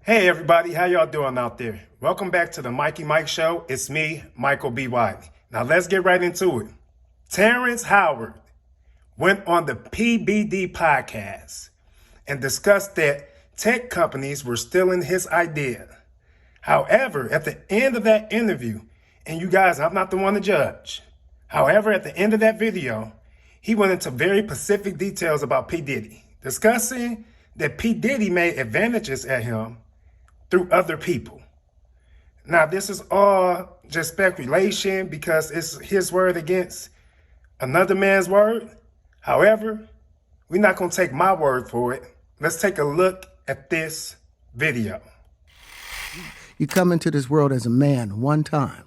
Hey everybody, how y'all doing out there? Welcome back to the Mikey Mike Show. It's me, Michael B. Wiley. Now let's get right into it. Terrence Howard went on the PBD podcast and discussed that tech companies were stealing his idea. However, at the end of that interview, and you guys, I'm not the one to judge. However, at the end of that video, he went into very specific details about P. Diddy, discussing that P. Diddy made advantages at him through other people. Now, this is all just speculation because it's his word against another man's word. However, we're not going to take my word for it. Let's take a look at this video. You come into this world as a man one time.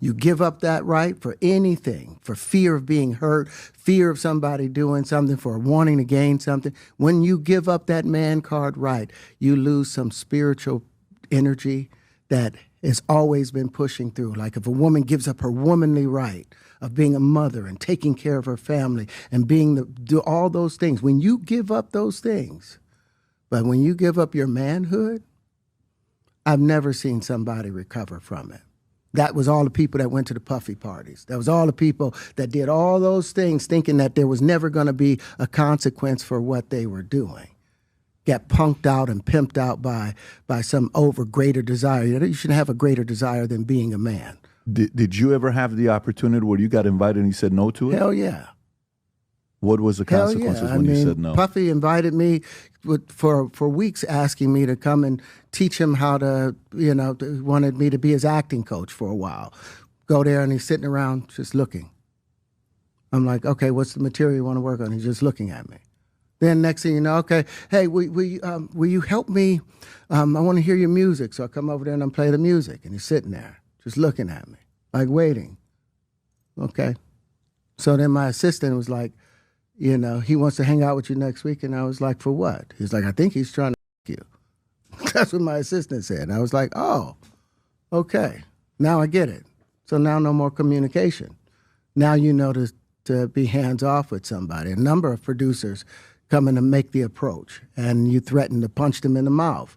You give up that right for anything, for fear of being hurt, fear of somebody doing something, for wanting to gain something. When you give up that man card right, you lose some spiritual energy that has always been pushing through. Like if a woman gives up her womanly right of being a mother and taking care of her family and do all those things, when you give up those things, but when you give up your manhood, I've never seen somebody recover from it. That was all the people that went to the puffy parties. That was all the people that did all those things thinking that there was never going to be a consequence for what they were doing. Get punked out and pimped out by some greater desire. You shouldn't have a greater desire than being a man. Did you ever have the opportunity where you got invited and you said no to it? Hell yeah. What was the consequences when you said no? Puffy invited me for weeks, asking me to come and teach him how to, wanted me to be his acting coach for a while. Go there and he's sitting around just looking. I'm like, okay, what's the material you want to work on? He's just looking at me. Then next thing you know, okay, hey, will you help me? I want to hear your music. So I come over there and I play the music. And he's sitting there just looking at me, like waiting. Okay. So then my assistant was like, he wants to hang out with you next week. And I was like, for what? He's like, I think he's trying to you. That's what my assistant said. And I was like, oh, okay. Now I get it. So now no more communication. Now you know to be hands off with somebody. A number of producers come in to make the approach, and you threaten to punch them in the mouth.